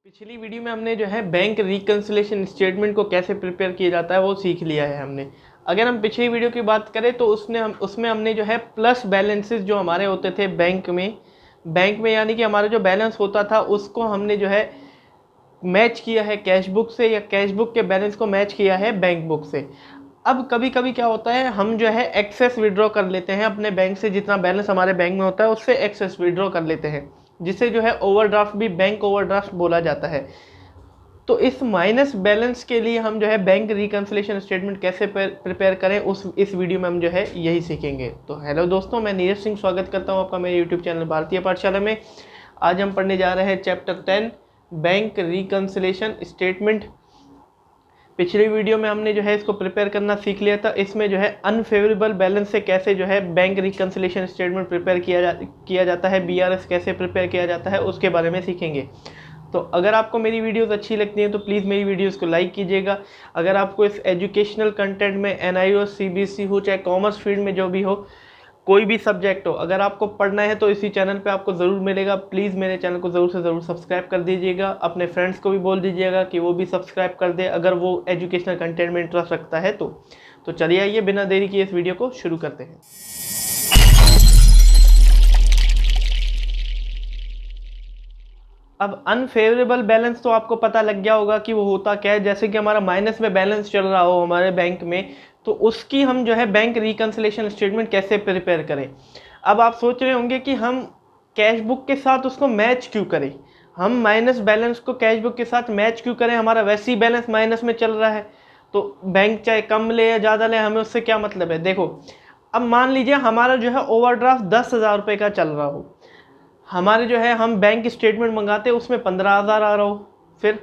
पिछली वीडियो में हमने जो है बैंक रिकन्सिलेशन स्टेटमेंट को कैसे प्रिपेयर किया जाता है वो सीख लिया है हमने। अगर हम पिछली वीडियो की बात करें तो उसमें हमने जो है प्लस बैलेंसेस जो हमारे होते थे बैंक में यानी कि हमारा जो बैलेंस होता था उसको हमने जो है मैच किया है कैश बुक से, या कैश बुक के बैलेंस को मैच किया है बैंक बुक से। अब कभी कभी क्या होता है, हम जो है एक्सेस विड्रॉ कर लेते हैं अपने बैंक से, जितना बैलेंस हमारे बैंक में होता है उससे एक्सेस विड्रॉ कर लेते हैं, जिसे जो है ओवरड्राफ्ट भी बैंक ओवरड्राफ्ट बोला जाता है। तो इस माइनस बैलेंस के लिए हम जो है बैंक रिकन्सिलेशन स्टेटमेंट कैसे प्रिपेयर करें इस वीडियो में हम जो है यही सीखेंगे। तो हेलो दोस्तों, मैं नीरज सिंह स्वागत करता हूं आपका मेरे यूट्यूब चैनल भारतीय पाठशाला में। आज हम पढ़ने जा रहे हैं चैप्टर 10 बैंक रिकन्सिलेशन स्टेटमेंट। पिछली वीडियो में हमने जो है इसको प्रिपेयर करना सीख लिया था। इसमें जो है अनफेवरेबल बैलेंस से कैसे जो है बैंक रिकन्सिलेशन स्टेटमेंट प्रिपेयर किया जाता है, BRS कैसे प्रिपेयर किया जाता है उसके बारे में सीखेंगे। तो अगर आपको मेरी वीडियोस अच्छी लगती हैं तो प्लीज़ मेरी वीडियोस को लाइक कीजिएगा। अगर आपको इस एजुकेशनल कंटेंट में NIO हो, CBSE हो, चाहे कॉमर्स फील्ड में जो भी हो, कोई भी सब्जेक्ट हो, अगर आपको पढ़ना है तो इसी चैनल पे आपको ज़रूर मिलेगा। प्लीज़ मेरे चैनल को ज़रूर से ज़रूर सब्सक्राइब कर दीजिएगा। अपने फ्रेंड्स को भी बोल दीजिएगा कि वो भी सब्सक्राइब कर दे अगर वो एजुकेशनल कंटेंट में इंटरेस्ट रखता है तो चलिए आइए बिना देरी किए इस वीडियो को शुरू करते हैं। अब अनफेवरेबल बैलेंस तो आपको पता लग गया होगा कि वो होता क्या है। जैसे कि हमारा माइनस में बैलेंस चल रहा हो हमारे बैंक में, तो उसकी हम जो है बैंक रिकन्सिलेशन स्टेटमेंट कैसे प्रिपेयर करें। अब आप सोच रहे होंगे कि हम कैश बुक के साथ उसको मैच क्यों करें, हम माइनस बैलेंस को कैश बुक के साथ मैच क्यों करें, हमारा वैसे ही बैलेंस माइनस में चल रहा है तो बैंक चाहे कम ले या ज़्यादा ले, हमें उससे क्या मतलब है। देखो, अब मान लीजिए हमारा जो है ओवरड्राफ्ट 10,000 रुपये का चल रहा हो, हमारे जो है हम बैंक स्टेटमेंट मंगाते हैं उसमें 15,000 आ रहा हो, फिर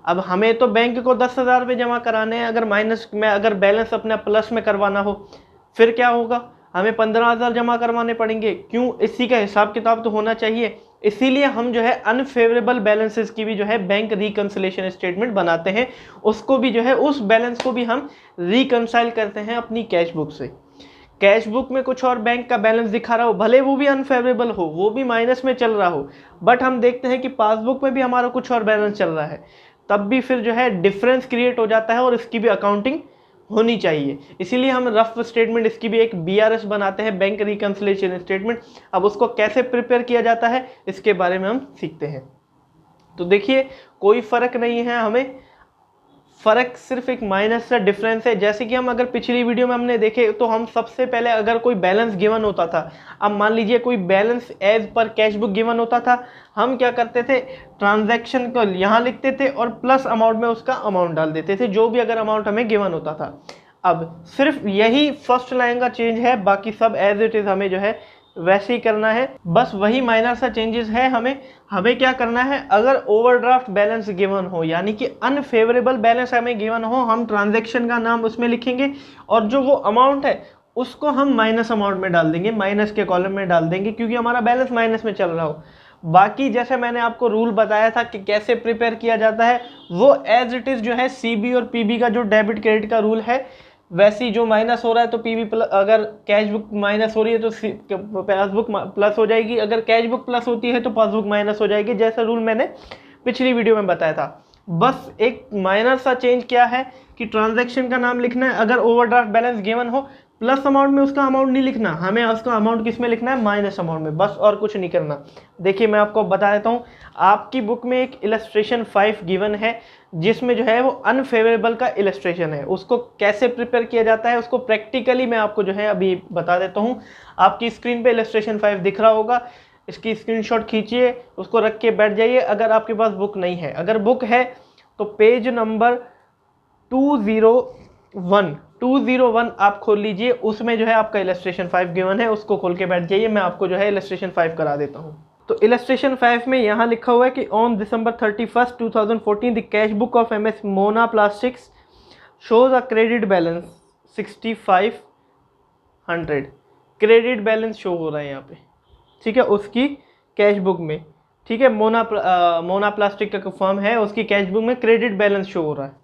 अब हमें तो बैंक को 10,000 रुपये जमा कराने हैं। अगर माइनस में, अगर बैलेंस अपना प्लस में करवाना हो फिर क्या होगा, हमें 15,000 जमा करवाने पड़ेंगे। क्यों? इसी का हिसाब किताब तो होना चाहिए। इसीलिए हम जो है अनफेवरेबल बैलेंसेस की भी जो है बैंक रिकन्सिलेशन स्टेटमेंट बनाते हैं, उसको भी जो है उस बैलेंस को भी हम रिकन्साइल करते हैं अपनी कैश बुक से। कैश बुक में कुछ और बैंक का बैलेंस दिखा रहा हो, भले वो भी अनफेवरेबल हो, वो भी माइनस में चल रहा हो, बट हम देखते हैं कि पासबुक में भी हमारा कुछ और बैलेंस चल रहा है, तब भी फिर जो है डिफरेंस क्रिएट हो जाता है और इसकी भी अकाउंटिंग होनी चाहिए। इसीलिए हम रफ स्टेटमेंट, इसकी भी एक BRS बनाते हैं, बैंक रिकन्सिलेशन स्टेटमेंट। अब उसको कैसे प्रिपेयर किया जाता है इसके बारे में हम सीखते हैं। तो देखिए, कोई फर्क नहीं है हमें, फ़र्क सिर्फ एक माइनस सा डिफरेंस है। जैसे कि हम अगर पिछली वीडियो में हमने देखे तो हम सबसे पहले अगर कोई बैलेंस गिवन होता था, अब मान लीजिए कोई balance as per cash book given होता था, हम क्या करते थे, ट्रांजैक्शन को यहाँ लिखते थे और प्लस अमाउंट में उसका अमाउंट डाल देते थे, जो भी अगर अमाउंट हमें गिवन होता था। अब सिर्फ यही फर्स्ट लाइन का चेंज है, बाकी सब एज इट इज़ हमें जो है वैसे ही करना है, बस वही माइनर सा चेंजेस है। हमें क्या करना है, अगर ओवरड्राफ्ट बैलेंस गिवन हो यानी कि अनफेवरेबल बैलेंस हमें गिवन हो, हम ट्रांजैक्शन का नाम उसमें लिखेंगे और जो वो अमाउंट है उसको हम माइनस अमाउंट में डाल देंगे, माइनस के कॉलम में डाल देंगे, क्योंकि हमारा बैलेंस माइनस में चल रहा हो। बाकी जैसे मैंने आपको रूल बताया था कि कैसे प्रिपेयर किया जाता है, वो एज इट इज़ जो है CB और PB का जो डेबिट क्रेडिट का रूल है, वैसे ही जो माइनस हो रहा है तो PB प्लस, अगर कैश बुक माइनस हो रही है तो पासबुक प्लस हो जाएगी, अगर कैश बुक प्लस होती है तो पासबुक माइनस हो जाएगी, जैसा रूल मैंने पिछली वीडियो में बताया था। बस एक माइनर सा चेंज क्या है कि ट्रांजैक्शन का नाम लिखना है, अगर ओवरड्राफ्ट बैलेंस गिवन हो, प्लस अमाउंट में उसका अमाउंट नहीं लिखना, हमें उसका अमाउंट किस में लिखना है, माइनस अमाउंट में, बस और कुछ नहीं करना। देखिए, मैं आपको बता देता हूँ, आपकी बुक में एक इलस्ट्रेशन 5 गिवन है जिसमें जो है वो अनफेवरेबल का इलस्ट्रेशन है। उसको कैसे प्रिपेयर किया जाता है उसको प्रैक्टिकली मैं आपको जो है अभी बता देता हूँ। आपकी स्क्रीन पे इलस्ट्रेशन 5 दिख रहा होगा, इसकी स्क्रीनशॉट खींचिए, उसको रख के बैठ जाइए। अगर आपके पास बुक नहीं है, अगर बुक है तो पेज नंबर 201 आप खोल लीजिए, उसमें जो है आपका इलस्ट्रेशन 5 गिवन है, उसको खोल के बैठ जाइए। मैं आपको जो है इलस्ट्रेशन 5 करा देता हूँ। तो इलस्ट्रेशन 5 में यहाँ लिखा हुआ है कि on December 31, 2014 the cash book of MS Mona plastics shows a credit balance 6500। Credit balance show हो रहा है यहाँ पे, ठीक है, उसकी कैश बुक में, ठीक है। मोना प्लास्टिक का फर्म है, उसकी कैश बुक में क्रेडिट बैलेंस शो हो रहा है।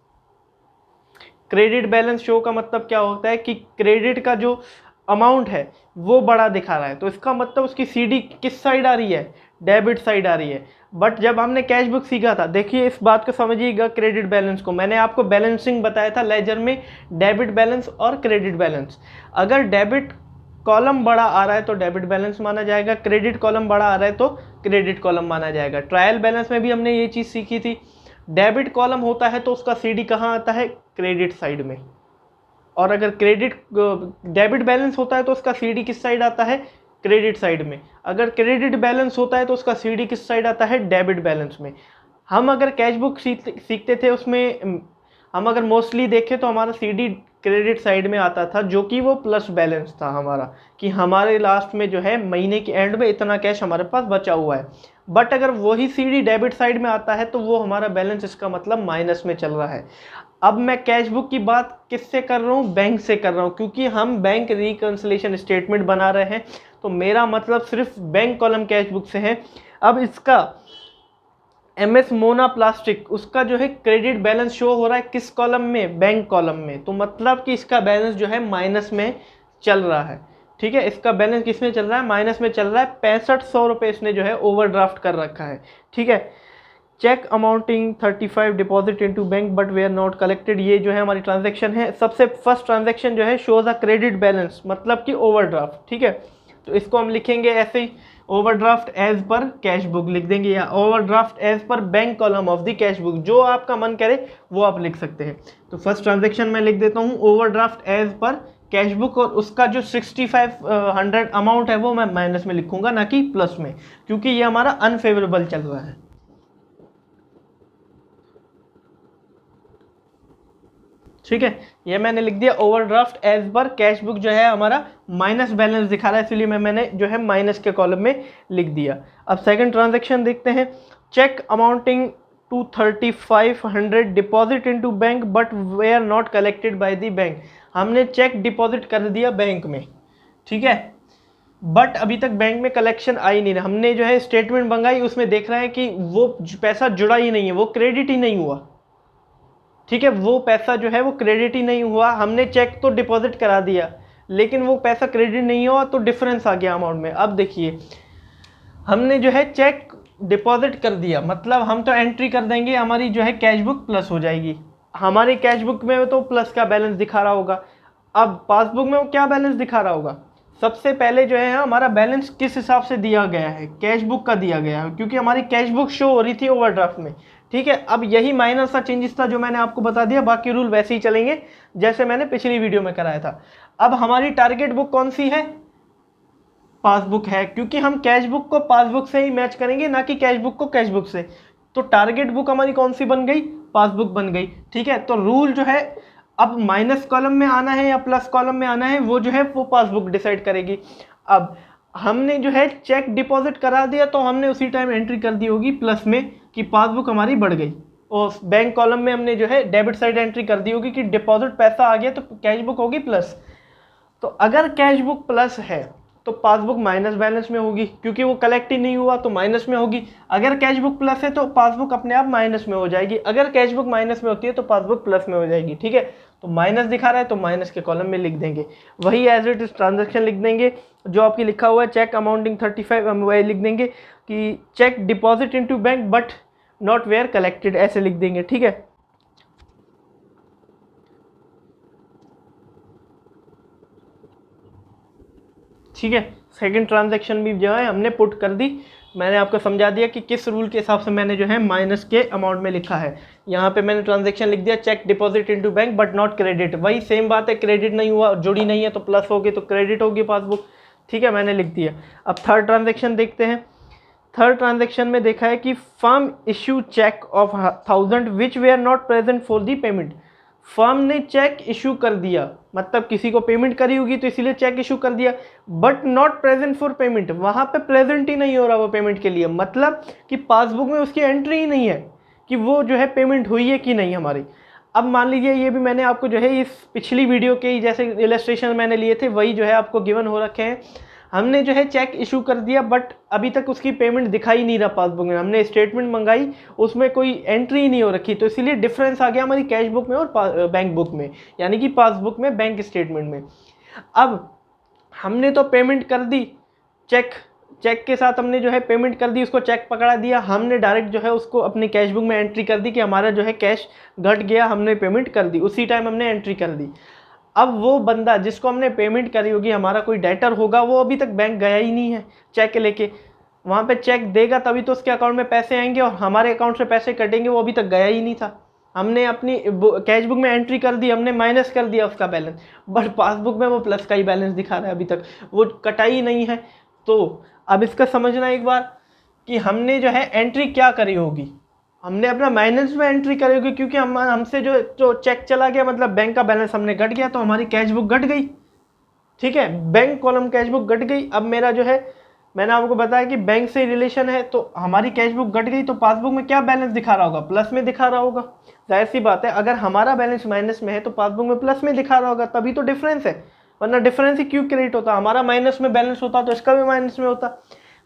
क्रेडिट बैलेंस शो का मतलब क्या होता है कि क्रेडिट का जो अमाउंट है वो बड़ा दिखा रहा है, तो इसका मतलब उसकी CD किस साइड आ रही है, डेबिट साइड आ रही है। बट जब हमने कैश बुक सीखा था, देखिए इस बात को समझिएगा, क्रेडिट बैलेंस को मैंने आपको बैलेंसिंग बताया था लेजर में, डेबिट बैलेंस और क्रेडिट बैलेंस। अगर डेबिट कॉलम बड़ा आ रहा है तो डेबिट बैलेंस माना जाएगा, क्रेडिट कॉलम बड़ा आ रहा है तो क्रेडिट कॉलम माना जाएगा। ट्रायल बैलेंस में भी हमने ये चीज़ सीखी थी, डेबिट कॉलम होता है तो उसका सीडी कहाँ आता है, क्रेडिट साइड में, और अगर डेबिट बैलेंस होता है तो उसका सीडी किस साइड आता है, क्रेडिट साइड में। अगर क्रेडिट बैलेंस होता है तो उसका सीडी किस साइड आता है, डेबिट बैलेंस में। हम अगर कैश बुक सीखते थे उसमें हम अगर मोस्टली देखें तो हमारा सीडी क्रेडिट साइड में आता था, जो कि वो प्लस बैलेंस था हमारा, कि हमारे लास्ट में जो है महीने के एंड में इतना कैश हमारे पास बचा हुआ है। बट अगर वही सीडी डेबिट साइड में आता है तो वो हमारा बैलेंस, इसका मतलब माइनस में चल रहा है। अब मैं कैश बुक की बात किससे कर रहा हूँ, बैंक से कर रहा हूँ, क्योंकि हम बैंक रिकंसिलिएशन स्टेटमेंट बना रहे हैं, तो मेरा मतलब सिर्फ बैंक कॉलम कैश बुक से है। अब इसका MS मोना प्लास्टिक, उसका जो है क्रेडिट बैलेंस शो हो रहा है किस कॉलम में, बैंक कॉलम में, तो मतलब कि इसका बैलेंस जो है माइनस में चल रहा है। ठीक है, इसका बैलेंस किस में चल रहा है, माइनस में चल रहा है। 6500 रुपये इसने जो है ओवरड्राफ्ट कर रखा है। ठीक है, cheque amounting 35 deposit into bank but they are not collected, ये जो है हमारी ट्रांजैक्शन है। सबसे फर्स्ट ट्रांजैक्शन जो है शोज अ क्रेडिट बैलेंस, मतलब कि ओवरड्राफ्ट। ठीक है, तो इसको हम लिखेंगे ऐसे ही, overdraft as per cash book लिख देंगे, या overdraft as per bank column of the cash book, जो आपका मन करे वो आप लिख सकते हैं। तो फर्स्ट ट्रांजैक्शन में लिख देता हूँ overdraft as per cash book, और उसका जो 6500 अमाउंट है वो मैं माइनस में लिखूंगा, ना कि प्लस में, क्योंकि ये हमारा अनफेवरेबल चल रहा है। ठीक है, ये मैंने लिख दिया overdraft as per cash book, जो है हमारा माइनस बैलेंस दिखा रहा है, इसलिए मैंने जो है माइनस के कॉलम में लिख दिया। अब सेकंड ट्रांजैक्शन देखते हैं, cheque amounting to 3500 deposit into bank but they are not collected by the bank. हमने चेक डिपॉजिट कर दिया बैंक में, ठीक है, बट अभी तक बैंक में कलेक्शन आई नहीं। हमने जो है स्टेटमेंट मंगाई, उसमें देख रहे हैं कि वो पैसा जुड़ा ही नहीं है, वो क्रेडिट ही नहीं हुआ। ठीक है, वो पैसा जो है वो क्रेडिट ही नहीं हुआ। हमने चेक तो डिपॉजिट करा दिया, लेकिन वो पैसा क्रेडिट नहीं हुआ, तो डिफरेंस आ गया अमाउंट में। अब देखिए, हमने जो है चेक डिपॉजिट कर दिया, मतलब हम तो एंट्री कर देंगे, हमारी जो है कैश बुक प्लस हो जाएगी। हमारी कैश बुक में तो प्लस का बैलेंस दिखा रहा होगा। अब पासबुक में वो क्या बैलेंस दिखा रहा होगा, सबसे पहले जो है हमारा बैलेंस किस हिसाब से दिया गया है, कैश बुक का दिया गया है, क्योंकि हमारी कैश बुक शो हो रही थी ओवरड्राफ्ट में। ठीक है, अब यही माइनर सा चेंजेस था जो मैंने आपको बता दिया, बाकी रूल वैसे ही चलेंगे जैसे मैंने पिछली वीडियो में कराया था। अब हमारी टारगेट बुक कौन सी है, पासबुक है, क्योंकि हम कैश बुक को पासबुक से ही मैच करेंगे, ना कि कैश बुक को कैश बुक से। तो टारगेट बुक हमारी कौन सी बन गई, पासबुक बन गई। ठीक है, तो रूल जो है अब माइनस कॉलम में आना है या प्लस कॉलम में आना है, वो जो है वो पासबुक डिसाइड करेगी। अब हमने जो है चेक डिपॉजिट करा दिया, तो हमने उसी टाइम एंट्री कर दी होगी प्लस में कि पासबुक हमारी बढ़ गई, और बैंक कॉलम में हमने जो है डेबिट साइड एंट्री कर दी होगी कि डिपॉजिट पैसा आ गया, तो कैश बुक होगी प्लस। तो अगर कैश बुक प्लस है तो पासबुक माइनस बैलेंस में होगी, क्योंकि वो कलेक्ट ही नहीं हुआ तो माइनस में होगी। अगर कैश बुक प्लस है तो पासबुक अपने आप माइनस में हो जाएगी, अगर कैश बुक माइनस में होती है तो पासबुक प्लस में हो जाएगी। ठीक है, तो माइनस दिखा रहा है तो माइनस के कॉलम में लिख देंगे, वही एज इट इज ट्रांजेक्शन लिख देंगे जो आपकी लिखा हुआ है, चेक अमाउंटिंग 35, हम वही लिख देंगे कि cheque deposit into bank but not were collected, ऐसे लिख देंगे। ठीक है, ठीक है, सेकंड ट्रांजैक्शन भी जो है हमने पुट कर दी। मैंने आपको समझा दिया कि किस रूल के हिसाब से मैंने जो है माइनस के अमाउंट में लिखा है। यहाँ पे मैंने ट्रांजैक्शन लिख दिया cheque deposit into bank but not credit, वही सेम बात है, क्रेडिट नहीं हुआ, जुड़ी नहीं है तो प्लस होगी, तो क्रेडिट होगी पासबुक। ठीक है, मैंने लिख दिया। अब थर्ड ट्रांजैक्शन देखते हैं। थर्ड ट्रांजैक्शन में देखा है कि firm issue cheque of 1000 which they are not present for the payment. Firm ने चेक इशू कर दिया, मतलब किसी को पेमेंट करी होगी तो इसीलिए चेक इशू कर दिया, but not present for payment, वहां पे प्रेजेंट ही नहीं हो रहा वो पेमेंट के लिए, मतलब कि पासबुक में उसकी एंट्री ही नहीं है कि वो जो है पेमेंट हुई है कि नहीं हमारी। अब मान लीजिए ये भी मैंने आपको जो है इस पिछली वीडियो के ही जैसे इलस्ट्रेशन मैंने लिए थे वही जो है आपको गिवन हो रखे हैं। हमने जो है चेक इशू कर दिया बट अभी तक उसकी पेमेंट दिखाई नहीं रहा पासबुक में, हमने स्टेटमेंट मंगाई उसमें कोई एंट्री ही नहीं हो रखी, तो इसीलिए डिफरेंस आ गया हमारी कैश बुक में और बैंक बुक में, यानी कि पासबुक में बैंक स्टेटमेंट में। अब हमने तो पेमेंट कर दी चेक चेक के साथ हमने जो है पेमेंट कर दी, उसको चेक पकड़ा दिया, हमने डायरेक्ट जो है उसको अपनी कैश बुक में एंट्री कर दी कि हमारा जो है कैश घट गया, हमने पेमेंट कर दी, उसी टाइम हमने एंट्री कर दी। अब वो बंदा जिसको हमने पेमेंट करी होगी, हमारा कोई डेटर होगा, वो अभी तक बैंक गया ही नहीं है चेक लेके, वहाँ पे चेक देगा तभी तो उसके अकाउंट में पैसे आएंगे और हमारे अकाउंट से पैसे कटेंगे, वो अभी तक गया ही नहीं था। हमने अपनी कैश बुक में एंट्री कर दी, हमने माइनस कर दिया उसका बैलेंस, बट पासबुक में वो प्लस का ही बैलेंस दिखा रहा है, अभी तक वो कटा ही नहीं है। तो अब इसका समझना एक बार कि हमने जो है एंट्री क्या करी होगी, हमने अपना माइनस में एंट्री करी होगी, क्योंकि हमसे जो चेक चला गया, मतलब बैंक का बैलेंस हमने घट गया, तो हमारी कैश बुक घट गई। ठीक है, बैंक कॉलम कैश बुक घट गई। अब मेरा जो है, मैंने आपको बताया कि बैंक से रिलेशन है, तो हमारी कैश बुक घट गई, तो पासबुक में क्या बैलेंस दिखा रहा होगा, प्लस में दिखा रहा होगा। जाहिर सी बात है, अगर हमारा बैलेंस माइनस में है तो पासबुक में प्लस में दिखा रहा होगा, तभी तो डिफरेंस है, वरना डिफरेंस ही क्यों क्रिएट होता। हमारा माइनस में बैलेंस होता तो इसका भी माइनस में होता,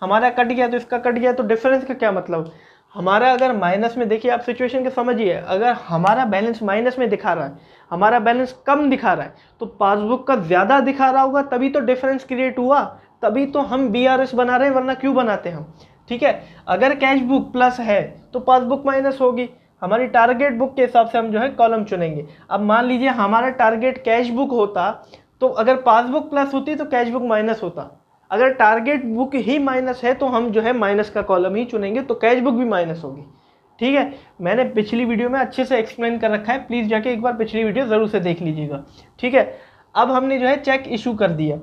हमारा कट गया तो इसका कट गया, तो डिफरेंस का क्या मतलब। हमारा अगर माइनस में, देखिए आप सिचुएशन को समझिए, अगर हमारा बैलेंस माइनस में दिखा रहा है, हमारा बैलेंस कम दिखा रहा है, तो पासबुक का ज़्यादा दिखा रहा होगा, तभी तो डिफरेंस क्रिएट हुआ, तभी तो हम BRS बना रहे हैं, वरना क्यों बनाते हम। ठीक है, अगर कैश बुक प्लस है तो पासबुक माइनस होगी, हमारी टारगेट बुक के हिसाब से हम जो है कॉलम चुनेंगे। अब मान लीजिए हमारा टारगेट कैश बुक होता, तो अगर पासबुक प्लस होती तो कैश बुक माइनस होता, अगर टारगेट बुक ही माइनस है तो हम जो है माइनस का कॉलम ही चुनेंगे, तो कैश बुक भी माइनस होगी। ठीक है, मैंने पिछली वीडियो में अच्छे से एक्सप्लेन कर रखा है, प्लीज़ जाके एक बार पिछली वीडियो ज़रूर से देख लीजिएगा। ठीक है, अब हमने जो है चेक इशू कर दिया,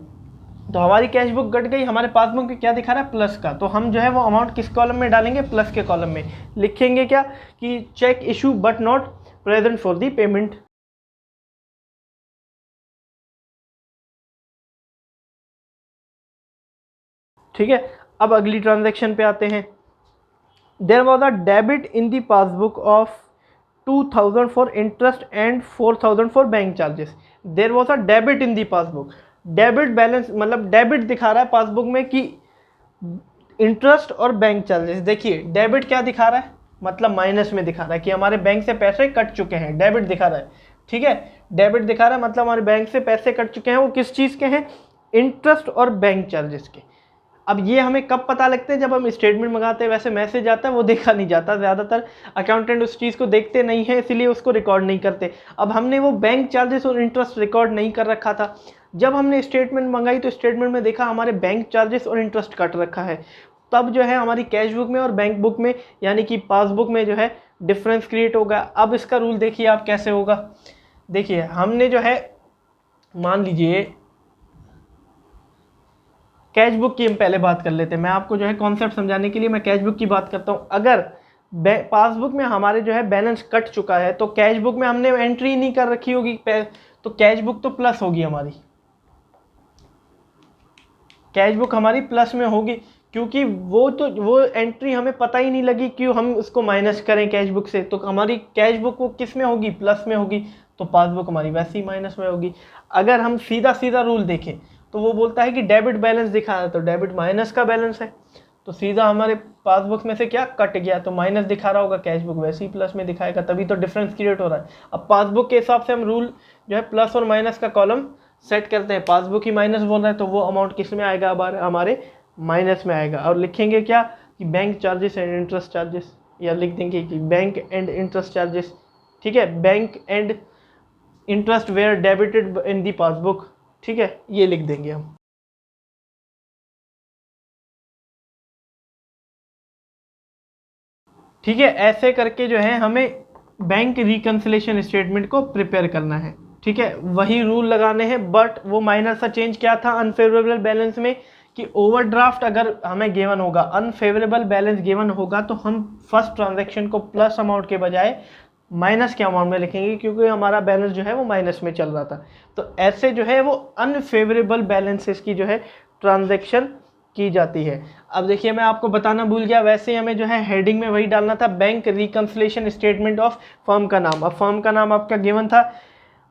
तो हमारी कैश बुक घट गई, हमारे पासबुक में क्या दिखा रहा है, प्लस का, तो हम जो है वो अमाउंट किस कॉलम में डालेंगे, प्लस के कॉलम में लिखेंगे क्या कि cheque issue but not present for the payment. ठीक है, अब अगली ट्रांजैक्शन पे आते हैं। There was a debit in the passbook of 2000 for interest and 4000 for bank charges. There was a debit in the passbook, debit balance मतलब debit दिखा रहा है पासबुक में कि इंटरेस्ट और बैंक चार्जेस। देखिए डेबिट क्या दिखा रहा है, मतलब माइनस में दिखा रहा है कि हमारे बैंक से पैसे कट चुके हैं, डेबिट दिखा रहा है। ठीक है, डेबिट दिखा रहा है मतलब हमारे बैंक से पैसे कट चुके हैं, वो किस चीज़ के हैं, इंटरेस्ट और बैंक चार्जेस के। अब ये हमें कब पता लगते हैं, जब हम स्टेटमेंट मंगाते हैं, वैसे मैसेज आता है वो देखा नहीं जाता, ज़्यादातर अकाउंटेंट उस चीज़ को देखते नहीं है, इसीलिए उसको रिकॉर्ड नहीं करते। अब हमने वो बैंक चार्जेस और इंटरेस्ट रिकॉर्ड नहीं कर रखा था, जब हमने स्टेटमेंट मंगाई तो स्टेटमेंट में देखा हमारे बैंक चार्जेस और इंटरेस्ट कट रखा है, तब जो है हमारी कैश बुक में और बैंक बुक में यानी कि पासबुक में जो है डिफरेंस क्रिएट होगा। अब इसका रूल देखिए आप कैसे होगा। देखिए हमने जो है, मान लीजिए कैश बुक की हम पहले बात कर लेते हैं, मैं आपको जो है कॉन्सेप्ट समझाने के लिए मैं कैश बुक की बात करता हूँ। अगर पासबुक में हमारे जो है बैलेंस कट चुका है, तो कैश बुक में हमने एंट्री नहीं कर रखी होगी, तो कैश बुक तो प्लस होगी, हमारी कैश बुक हमारी प्लस में होगी, क्योंकि वो एंट्री हमें पता ही नहीं लगी क्यों हम उसको माइनस करें कैश बुक से, तो हमारी कैश बुक वो किस में होगी, प्लस में होगी, तो पासबुक हमारी वैसे ही माइनस में होगी। अगर हम सीधा सीधा रूल देखें तो वो बोलता है कि डेबिट बैलेंस दिखा है, तो डेबिट माइनस का बैलेंस है, तो सीधा हमारे पासबुक में से क्या कट गया, तो माइनस दिखा रहा होगा, कैश बुक वैसे ही प्लस में दिखाएगा, तभी तो डिफरेंस क्रिएट हो रहा है। अब पासबुक के हिसाब से हम रूल जो है प्लस और माइनस का कॉलम सेट करते हैं, पासबुक ही माइनस बोल रहा है तो वो अमाउंट किस में आएगा, हमारे माइनस में आएगा। और लिखेंगे क्या कि bank charges and interest charges, या लिख देंगे कि बैंक एंड इंटरेस्ट चार्जेस। ठीक है, bank and interest were debited in the passbook. ठीक है, ये लिख देंगे हम। ठीक है, ऐसे करके जो है हमें बैंक रिकंसिलेशन स्टेटमेंट को प्रिपेयर करना है। ठीक है, वही रूल लगाने हैं, बट वो माइनर सा चेंज क्या था अनफेवरेबल बैलेंस में, कि ओवरड्राफ्ट अगर हमें गिवन होगा, अनफेवरेबल बैलेंस गिवन होगा, तो हम फर्स्ट ट्रांजैक्शन को प्लस अमाउंट के बजाय माइनस के अमाउंट में लिखेंगे, क्योंकि हमारा बैलेंस जो है वो माइनस में चल रहा था। तो ऐसे जो है वो अनफेवरेबल बैलेंसेस की जो है ट्रांजैक्शन की जाती है। अब देखिए मैं आपको बताना भूल गया, वैसे हमें जो है हेडिंग में वही डालना था, bank reconciliation statement of firm का नाम। अब फर्म का नाम आपका गिवन था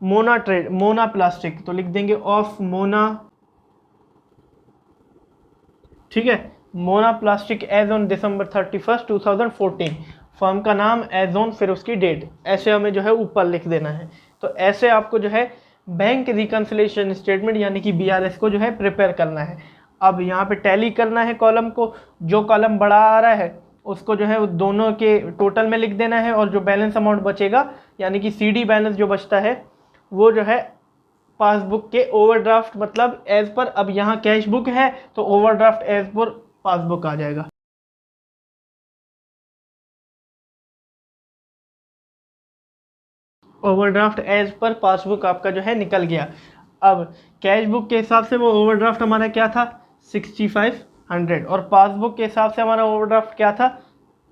मोना प्लास्टिक, तो लिख देंगे ऑफ मोना। ठीक है, Mona plastic as on December 31, 2014, firm का नाम एज ऑन फिर उसकी डेट, ऐसे हमें जो है ऊपर लिख देना है। तो ऐसे आपको जो है बैंक रिकंसिलेशन स्टेटमेंट यानी कि BRS को जो है प्रिपेयर करना है। अब यहाँ पे टैली करना है कॉलम को, जो कॉलम बड़ा आ रहा है उसको जो है वो दोनों के टोटल में लिख देना है, और जो बैलेंस अमाउंट बचेगा यानी कि CD बैलेंस जो बचता है वो जो है पासबुक के ओवरड्राफ्ट मतलब एज पर, अब यहाँ कैश बुक है तो ओवरड्राफ्ट एज पर पासबुक आ जाएगा। ओवरड्राफ्ट एज पर पासबुक आपका जो है निकल गया। अब कैश बुक के हिसाब से वो ओवरड्राफ्ट हमारा क्या था 6500, और पासबुक के हिसाब से हमारा ओवरड्राफ्ट क्या था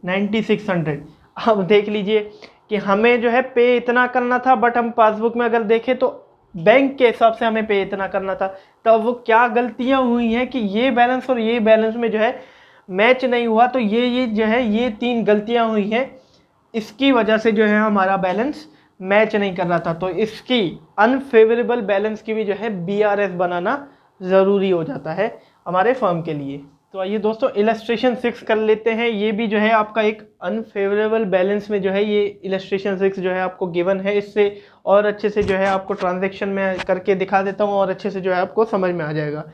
9600। अब देख लीजिए कि हमें जो है पे इतना करना था, बट हम पासबुक में अगर देखें तो बैंक के हिसाब से हमें पे इतना करना था। तो वो क्या गलतियां हुई हैं कि ये बैलेंस और ये बैलेंस में जो है मैच नहीं हुआ, तो ये जो है ये 3 गलतियां हुई हैं, इसकी वजह से जो है हमारा बैलेंस मैच नहीं कर रहा था। तो इसकी अनफेवरेबल बैलेंस की भी जो है BRS बनाना ज़रूरी हो जाता है हमारे फर्म के लिए। तो आइए दोस्तों इलस्ट्रेशन 6 कर लेते हैं। ये भी जो है आपका एक अनफेवरेबल बैलेंस में जो है ये इलस्ट्रेशन 6 जो है आपको गिवन है। इससे और अच्छे से जो है आपको ट्रांजैक्शन में करके दिखा देता हूँ और अच्छे से जो है आपको समझ में आ जाएगा।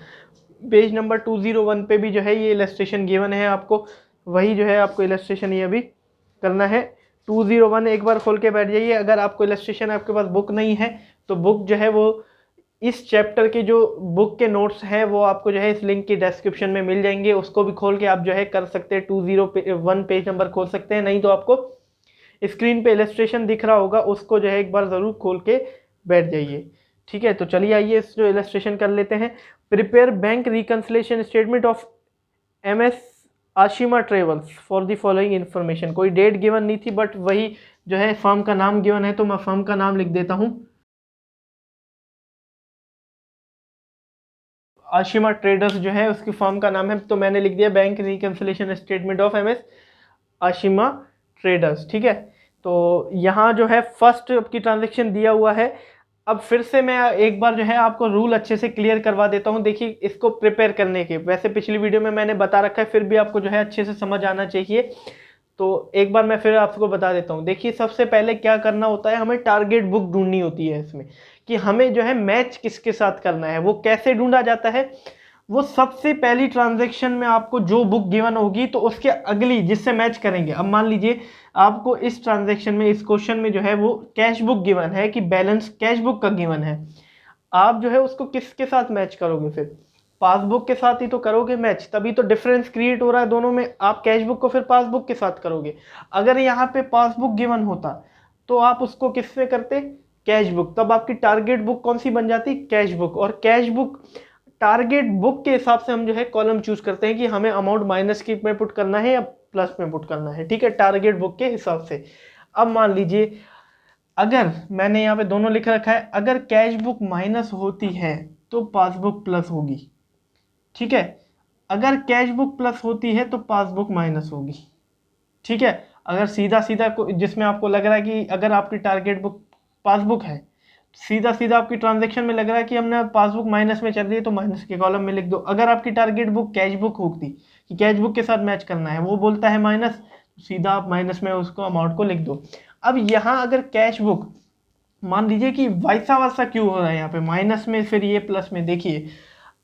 पेज नंबर 201 पे भी जो है ये इलस्ट्रेशन गिवन है आपको, वही जो है आपको इलस्ट्रेशन ये अभी करना है। 201 एक बार खोल के बैठ जाइए। अगर आपको इलस्ट्रेशन आपके पास बुक नहीं है तो बुक जो है वो इस चैप्टर के जो बुक के नोट्स हैं वो आपको जो है इस लिंक की डिस्क्रिप्शन में मिल जाएंगे, उसको भी खोल के आप जो है कर सकते हैं। 201 पेज नंबर खोल सकते हैं, नहीं तो आपको स्क्रीन पे इलस्ट्रेशन दिख रहा होगा, उसको जो है एक बार ज़रूर खोल के बैठ जाइए। ठीक है, तो चलिए आइए इस जो इलस्ट्रेशन कर लेते हैं। Prepare bank reconciliation statement of MS Ashima travels for the following information. कोई डेट गिवन नहीं थी, बट वही जो है फर्म का नाम गिवन है, तो मैं फर्म का नाम लिख देता हूँ आशिमा ट्रेडर्स जो है उसकी फर्म का नाम है, तो मैंने लिख दिया bank reconciliation statement of MS Ashima traders. ठीक है, तो यहाँ जो है फर्स्ट आपकी ट्रांजेक्शन दिया हुआ है। अब फिर से मैं एक बार जो है आपको रूल अच्छे से क्लियर करवा देता हूँ। देखिए इसको प्रिपेयर करने के, वैसे पिछली वीडियो में मैंने बता रखा है, फिर भी आपको जो है अच्छे से समझ आना चाहिए, तो एक बार मैं फिर आपको बता देता हूँ। देखिए सबसे पहले क्या करना होता है, हमें टारगेट बुक ढूंढनी होती है इसमें, कि हमें जो है मैच किसके साथ करना है। वो कैसे ढूंढा जाता है, वो सबसे पहली ट्रांजैक्शन में आपको जो बुक गिवन होगी तो उसके अगली जिससे मैच करेंगे। अब मान लीजिए आपको इस ट्रांजैक्शन में, इस क्वेश्चन में जो है वो कैश बुक गिवन है कि बैलेंस कैश बुक का गिवन है, आप जो है उसको किसके साथ मैच करोगे, फिर पासबुक के साथ ही तो करोगे मैच, तभी तो डिफरेंस क्रिएट हो रहा है दोनों में। आप कैश बुक को फिर पासबुक के साथ करोगे। अगर यहाँ पे पासबुक गिवन होता तो आप उसको किससे करते, कैश बुक, तब आपकी टारगेट बुक कौन सी बन जाती, कैश बुक। और कैश बुक टारगेट बुक के हिसाब से हम जो है कॉलम चूज करते हैं कि हमें अमाउंट माइनस की में पुट करना है या प्लस में पुट करना है। ठीक है, टारगेट बुक के हिसाब से। अब मान लीजिए अगर मैंने यहाँ पे दोनों लिख रखा है, अगर कैश बुक माइनस होती है तो पासबुक प्लस होगी। ठीक है, अगर कैश बुक प्लस होती है तो पासबुक माइनस होगी। ठीक है, अगर सीधा सीधा जिसमें आपको लग रहा है कि अगर आपकी टारगेट बुक पासबुक है, सीधा सीधा आपकी ट्रांजैक्शन में लग रहा है कि हमने पासबुक माइनस में चल रही है तो माइनस के कॉलम में लिख दो। अगर आपकी टारगेट बुक कैश बुक होती कि कैश बुक के साथ मैच करना है, वो बोलता है माइनस, सीधा आप माइनस में उसको अमाउंट को लिख दो। अब यहाँ अगर कैश बुक, मान लीजिए कि वैसा वैसा क्यों हो रहा है यहाँ पे माइनस में फिर ये प्लस में, देखिए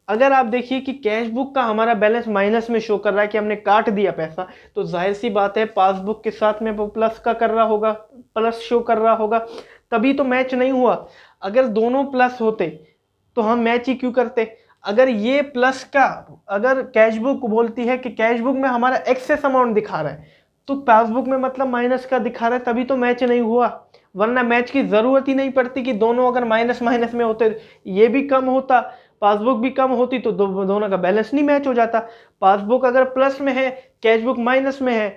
अगर आप देखिए कि कैश बुक का हमारा बैलेंस माइनस में शो कर रहा है कि हमने काट दिया पैसा, तो जाहिर सी बात है पासबुक के साथ में वो प्लस का कर रहा होगा, प्लस शो कर रहा होगा, तभी तो मैच नहीं हुआ। अगर दोनों प्लस होते तो हम मैच ही क्यों करते। अगर ये प्लस का, अगर कैश बुक बोलती है कि कैश बुक में हमारा एक्सेस अमाउंट दिखा रहा है, तो पासबुक में मतलब माइनस का दिखा रहा है, तभी तो मैच नहीं हुआ। वरना मैच की जरूरत ही नहीं पड़ती कि दोनों अगर माइनस माइनस में होते, ये भी कम होता, पासबुक भी कम होती, तो दोनों का बैलेंस नहीं मैच हो जाता। पासबुक अगर प्लस में है, कैश बुक माइनस में है,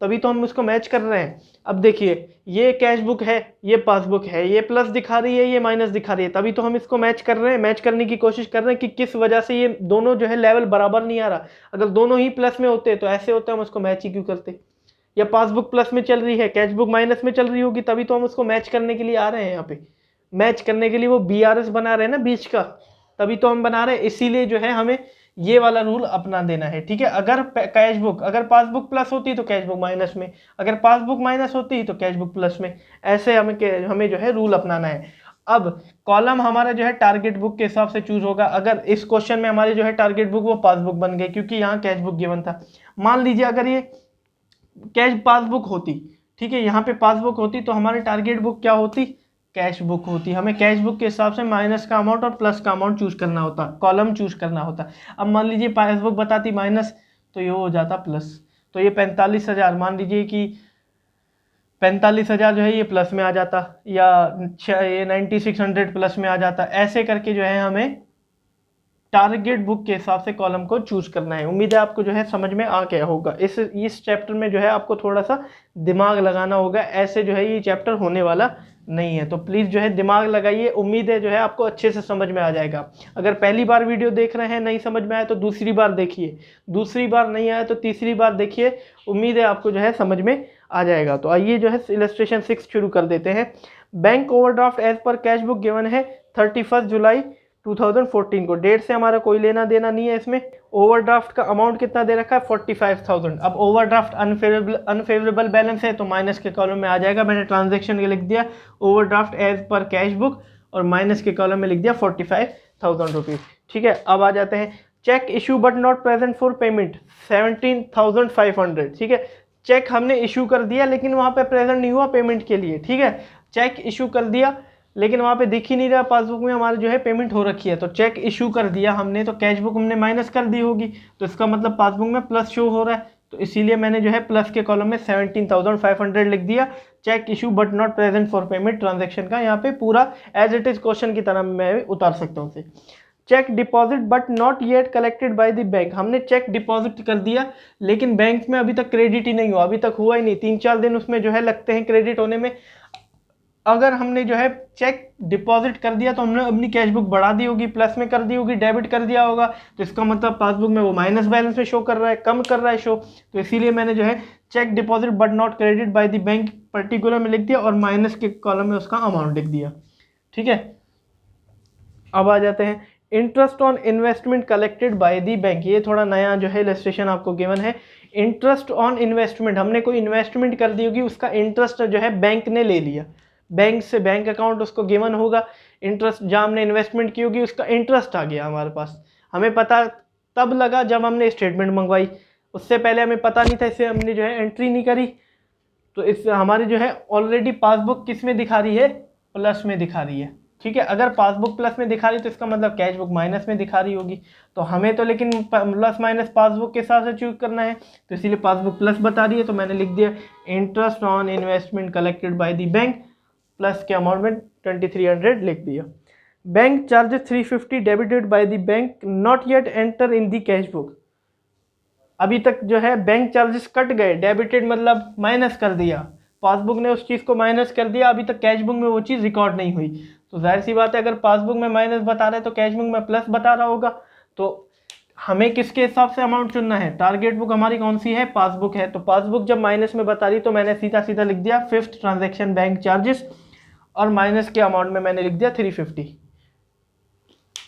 तभी तो हम उसको मैच कर रहे हैं। अब देखिए ये कैश बुक है, ये पासबुक है, ये प्लस दिखा रही है, ये माइनस दिखा रही है, तभी तो हम इसको मैच कर रहे हैं, मैच करने की कोशिश कर रहे हैं कि किस वजह से ये दोनों जो है लेवल बराबर नहीं आ रहा। अगर दोनों ही प्लस में होते तो ऐसे होते हम उसको मैच ही क्यों करते। या पासबुक प्लस में चल रही है, कैश बुक माइनस में चल रही होगी, तभी तो हम उसको मैच करने के लिए आ रहे हैं। यहाँ पे मैच करने के लिए वो BRS बना रहे हैं ना बीच का, तभी तो हम बना रहे हैं। इसीलिए जो है हमें ये वाला रूल अपना देना है। ठीक है, अगर कैश बुक, अगर पासबुक प्लस होती तो कैश बुक माइनस में, अगर पासबुक माइनस होती तो कैश बुक प्लस में, ऐसे हमें जो है रूल अपनाना है। अब कॉलम हमारा जो है टारगेट बुक के हिसाब से चूज होगा। अगर इस क्वेश्चन में हमारी जो है टारगेट बुक वो पासबुक बन गई, क्योंकि यहाँ कैश बुक गिवन था। मान लीजिए अगर ये कैश पासबुक होती, ठीक है, यहाँ पे पासबुक होती, तो हमारी टारगेट बुक क्या होती, कैश बुक होती। हमें कैश बुक के हिसाब से माइनस का अमाउंट और प्लस का अमाउंट चूज करना होता, कॉलम चूज करना होता। अब मान लीजिए पासबुक बताती माइनस, तो ये हो जाता प्लस। तो ये 45,000, मान लीजिए कि 45,000 जो है ये प्लस में आ जाता, या ये 9600 प्लस में आ जाता। ऐसे करके जो है हमें टारगेट बुक के हिसाब से कॉलम को चूज करना है। उम्मीद है आपको जो है समझ में आ गया होगा। इस चैप्टर में जो है आपको थोड़ा सा दिमाग लगाना होगा, ऐसे जो है ये चैप्टर होने वाला नहीं है। तो प्लीज़ जो है दिमाग लगाइए, उम्मीद है जो है आपको अच्छे से समझ में आ जाएगा। अगर पहली बार वीडियो देख रहे हैं नहीं समझ में आया तो दूसरी बार देखिए, दूसरी बार नहीं आया तो तीसरी बार देखिए, उम्मीद है आपको जो है समझ में आ जाएगा। तो आइए जो है इलस्ट्रेशन 6 शुरू कर देते हैं। Bank overdraft as per cash book given है 31 जुलाई 2014 को। डेट से हमारा कोई लेना देना नहीं है इसमें। ओवरड्राफ्ट का अमाउंट कितना दे रखा है 45,000। अब ओवरड्राफ्ट अनफेवरेबल बैलेंस है तो माइनस के कॉलम में आ जाएगा। मैंने ट्रांजैक्शन के लिख दिया overdraft as per cash book और माइनस के कॉलम में लिख दिया 45,000 रुपीज। ठीक है, अब आ जाते हैं cheque issue but not present for payment 17,500। ठीक है, चेक हमने इशू कर दिया लेकिन वहां पे प्रेजेंट नहीं हुआ पेमेंट के लिए। ठीक है, चेक इशू कर दिया लेकिन वहाँ पे दिख ही नहीं रहा पासबुक में हमारी जो है पेमेंट हो रखी है। तो चेक इशू कर दिया हमने तो कैश बुक हमने माइनस कर दी होगी, तो इसका मतलब पासबुक में प्लस शो हो रहा है, तो इसीलिए मैंने जो है प्लस के कॉलम में 17,500 लिख दिया। Cheque issue but not present for payment transaction का यहाँ पे पूरा एज इट इज क्वेश्चन की तरह मैं उतार सकता हूँ। Cheque deposit but not yet collected by the bank. हमने चेक डिपॉजिट कर दिया लेकिन बैंक में अभी तक क्रेडिट ही नहीं हुआ, अभी तक हुआ ही नहीं, 3-4 दिन उसमें जो है लगते हैं क्रेडिट होने में। अगर हमने जो है चेक डिपॉजिट कर दिया तो हमने अपनी कैश बुक बढ़ा दी होगी, प्लस में कर दी होगी, डेबिट कर दिया होगा, तो इसका मतलब पासबुक में वो माइनस बैलेंस में शो कर रहा है, कम कर रहा है शो। तो इसीलिए मैंने जो है cheque deposit but not credit by the bank particular में लिख दिया और माइनस के कॉलम में उसका अमाउंट लिख दिया। ठीक है, अब आ जाते हैं interest on investment collected by the bank. ये थोड़ा नया जो है इलस्ट्रेशन आपको गिवन है। इंटरेस्ट ऑन इन्वेस्टमेंट, हमने कोई इन्वेस्टमेंट कर दी होगी, उसका इंटरेस्ट जो है बैंक ने ले लिया, बैंक से बैंक अकाउंट उसको गिवन होगा, इंटरेस्ट जहाँ हमने इन्वेस्टमेंट की होगी उसका इंटरेस्ट आ गया हमारे पास। हमें पता तब लगा जब हमने स्टेटमेंट मंगवाई, उससे पहले हमें पता नहीं था, इससे हमने जो है एंट्री नहीं करी। तो इस हमारी जो है ऑलरेडी पासबुक किस में दिखा रही है, प्लस में दिखा रही है। ठीक है, अगर पासबुक प्लस में दिखा रही तो इसका मतलब कैश बुक माइनस में दिखा रही होगी। तो हमें तो लेकिन प्लस माइनस पासबुक के हिसाब से चूज करना है, तो इसीलिए पासबुक प्लस बता रही है, तो मैंने लिख दिया interest on investment collected by the bank, plus के अमाउंट में 2300 लिख दिया। Bank charges 350 debited bye the bank not yet enter in the cash book. अभी तक जो है बैंक चार्जेस कट गए, डेबिटेड मतलब माइनस कर दिया, पासबुक ने उस चीज़ को माइनस कर दिया, अभी तक कैश बुक में वो चीज़ रिकॉर्ड नहीं हुई। तो जाहिर सी बात है अगर पासबुक में माइनस बता रहा है तो कैश बुक में प्लस बता रहा होगा। तो हमें किसके हिसाब से अमाउंट चुनना है, टारगेट बुक हमारी कौन सी है, पासबुक है। तो पासबुक जब माइनस में बता रही तो मैंने सीधा सीधा लिख दिया फिफ्थ ट्रांजैक्शन बैंक चार्जेस और माइनस के अमाउंट में मैंने लिख दिया 350।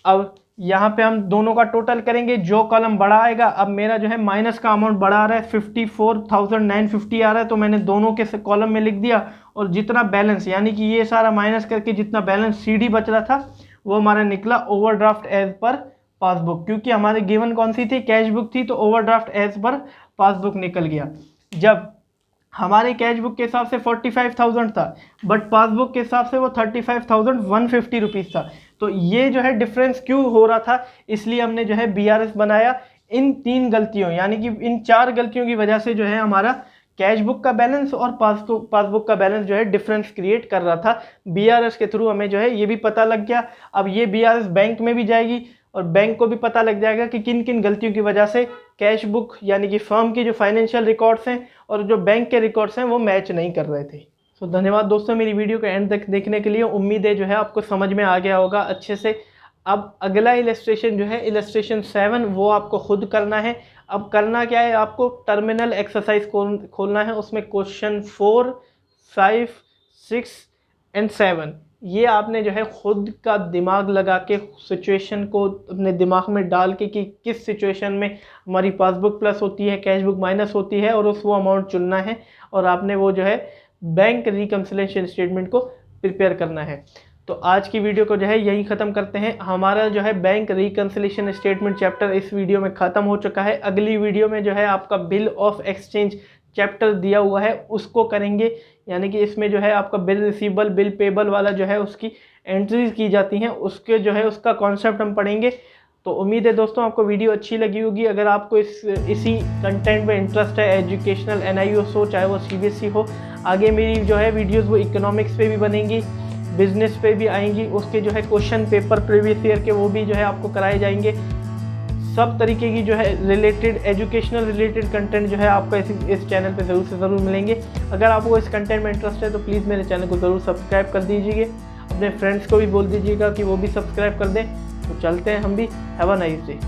अब यहाँ पे हम दोनों का टोटल करेंगे, जो कॉलम बड़ा आएगा, अब मेरा जो है माइनस का अमाउंट बड़ा आ रहा है 54,950 आ रहा है, तो मैंने दोनों के कॉलम में लिख दिया और जितना बैलेंस यानी कि ये सारा माइनस करके जितना बैलेंस सीडी बच रहा था वो हमारा निकला ओवरड्राफ्ट एज पर पासबुक, क्योंकि हमारे गिवन कौन सी थी, कैश बुक थी, तो ओवरड्राफ्ट एज पर पासबुक निकल गया। जब हमारे कैश बुक के हिसाब से 45,000 था बट पासबुक के हिसाब से वो 35,150 रुपीज़ था। तो ये जो है डिफरेंस क्यों हो रहा था, इसलिए हमने जो है BRS बनाया। इन 3 गलतियों यानी कि इन 4 गलतियों की वजह से जो है हमारा कैश बुक का बैलेंस और पासबुक का बैलेंस जो है डिफरेंस क्रिएट कर रहा था। BRS के थ्रू हमें जो है ये भी पता लग गया। अब ये BRS बैंक में भी जाएगी और बैंक को भी पता लग जाएगा कि किन किन गलतियों की वजह से कैश बुक यानी कि फर्म की जो फाइनेंशियल रिकॉर्ड्स हैं और जो बैंक के रिकॉर्ड्स हैं वो मैच नहीं कर रहे थे। तो धन्यवाद दोस्तों मेरी वीडियो को एंड तक देखने के लिए। उम्मीद है जो है आपको समझ में आ गया होगा अच्छे से। अब अगला इलस्ट्रेशन जो है इलस्ट्रेशन 7 वो आपको खुद करना है। अब करना क्या है, आपको टर्मिनल एक्सरसाइज खोलना है, उसमें क्वेश्चन 4, 5, 6 एंड 7 ये आपने जो है खुद का दिमाग लगा के सिचुएशन को अपने दिमाग में डाल के कि किस सिचुएशन में हमारी पासबुक प्लस होती है, कैश बुक माइनस होती है और उस वो अमाउंट चुनना है और आपने वो जो है बैंक रिकन्सिलिएशन स्टेटमेंट को प्रिपेयर करना है। तो आज की वीडियो को जो है यही ख़त्म करते हैं। हमारा जो है बैंक रिकन्सिलेशन स्टेटमेंट चैप्टर इस वीडियो में ख़त्म हो चुका है। अगली वीडियो में जो है आपका बिल ऑफ एक्सचेंज चैप्टर दिया हुआ है उसको करेंगे, यानी कि इसमें जो है आपका बिल रिसीवेबल बिल पेबल वाला जो है उसकी एंट्रीज की जाती हैं, उसके जो है उसका कॉन्सेप्ट हम पढ़ेंगे। तो उम्मीद है दोस्तों आपको वीडियो अच्छी लगी होगी। अगर आपको इसी कंटेंट में इंटरेस्ट है, एजुकेशनल NIOS हो चाहे वो CBSE हो, आगे मेरी जो है वीडियोस वो इकोनॉमिक्स पे भी बनेंगी, बिजनेस पे भी आएंगी, उसके जो है क्वेश्चन पेपर प्रीवियस ईयर के वो भी जो है आपको कराए जाएंगे। सब तरीके की जो है रिलेटेड एजुकेशनल रिलेटेड कंटेंट जो है आपको इस चैनल पे ज़रूर से ज़रूर मिलेंगे। अगर आपको इस कंटेंट में इंटरेस्ट है तो प्लीज़ मेरे चैनल को ज़रूर सब्सक्राइब कर दीजिए, अपने फ्रेंड्स को भी बोल दीजिएगा कि वो भी सब्सक्राइब कर दें। तो चलते हैं हम भी। Have a nice day.